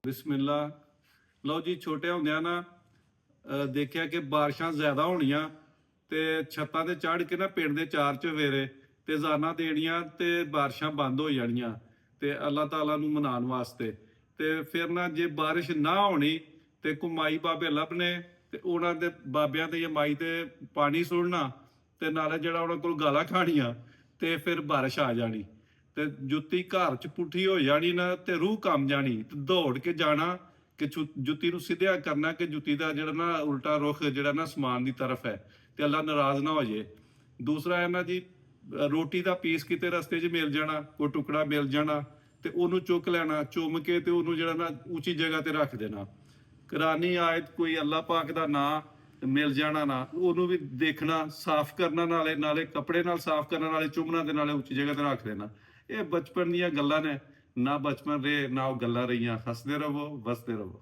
ਬਿਸਮਿਲ੍ਲਾ। ਲਓ ਜੀ, ਛੋਟੇ ਹੁੰਦਿਆਂ ਨਾ ਦੇਖਿਆ ਕਿ ਬਾਰਿਸ਼ਾਂ ਜ਼ਿਆਦਾ ਹੋਣੀਆਂ ਤੇ ਛੱਤਾਂ ਤੇ ਚੜ੍ਹ ਕੇ ਨਾ ਪਿੰਡ ਦੇ ਚਾਰ ਚੁਫੇਰੇ ਤੇ ਜ਼ਾਨਾਂ ਦੇਣੀਆਂ ਤੇ ਬਾਰਿਸ਼ਾਂ ਬੰਦ ਹੋ ਜਾਣੀਆਂ ਤੇ ਅੱਲਾਹ ਤਾਲਾ ਨੂੰ ਮਨਾਉਣ ਵਾਸਤੇ। ਤੇ ਫਿਰ ਨਾ ਜੇ ਬਾਰਿਸ਼ ਨਾ ਹੋਣੀ ਤੇ ਕੁਮਾਈ ਬਾਬੇ ਲੱਭਣੇ ਤੇ ਉਹਨਾਂ ਦੇ ਬਾਬਿਆਂ ਤੇ ਜਾਂ ਮਾਈ ਤੇ ਪਾਣੀ ਸੁੱਟਣਾ ਤੇ ਨਾਲੇ ਜਿਹੜਾ ਉਹਨਾਂ ਕੋਲ ਗਾਲਾਂ ਖਾਣੀਆਂ ਤੇ ਫਿਰ ਬਾਰਿਸ਼ ਆ ਜਾਣੀ ਤੇ ਜੁੱਤੀ ਘਰ ਚ ਪੁੱਠੀ ਹੋ ਜਾਣੀ ਨਾ ਤੇ ਰੂਹ ਕੰਬ ਜਾਣੀ ਤੇ ਦੌੜ ਕੇ ਜਾਣਾ ਕਿ ਜੁੱਤੀ ਨੂੰ ਸਿੱਧਿਆ ਕਰਨਾ ਕਿ ਜੁੱਤੀ ਦਾ ਜਿਹੜਾ ਨਾ ਉਲਟਾ ਰੁਖ ਜਿਹੜਾ ਨਾ ਸਮਾਨ ਦੀ ਤਰਫ ਹੈ ਤੇ ਅੱਲਾ ਨਾਰਾਜ਼ ਨਾ ਹੋ ਜਾਏ। ਦੂਸਰਾ ਹੈ ਨਾ ਜੀ, ਰੋਟੀ ਦਾ ਪੀਸ ਕਿਤੇ ਰਸਤੇ 'ਚ ਮਿਲ ਜਾਣਾ, ਕੋਈ ਟੁਕੜਾ ਮਿਲ ਜਾਣਾ ਤੇ ਉਹਨੂੰ ਚੁੱਕ ਲੈਣਾ, ਚੁੰਮ ਕੇ ਤੇ ਉਹਨੂੰ ਜਿਹੜਾ ਨਾ ਉੱਚੀ ਜਗ੍ਹਾ ਤੇ ਰੱਖ ਦੇਣਾ। ਕੁਰਾਨੀ ਆਇਤ ਕੋਈ ਅੱਲਾ ਪਾਕ ਦਾ ਨਾਂ ਮਿਲ ਜਾਣਾ ਨਾ, ਉਹਨੂੰ ਵੀ ਦੇਖਣਾ, ਸਾਫ਼ ਕਰਨਾ, ਨਾਲੇ ਨਾਲੇ ਕੱਪੜੇ ਨਾਲ ਸਾਫ਼ ਕਰਨ, ਨਾਲੇ ਚੁੰਮਣਾ ਤੇ ਨਾਲੇ ਉੱਚੀ ਜਗ੍ਹਾ ਤੇ ਰੱਖ ਦੇਣਾ। ਇਹ ਬਚਪਨ ਦੀਆਂ ਗੱਲਾਂ ਨੇ, ਨਾ ਬਚਪਨ ਰਹੇ ਨਾ ਉਹ ਗੱਲਾਂ ਰਹੀਆਂ। ਹੱਸਦੇ ਰਹੋ, ਵਸਦੇ ਰਹੋ।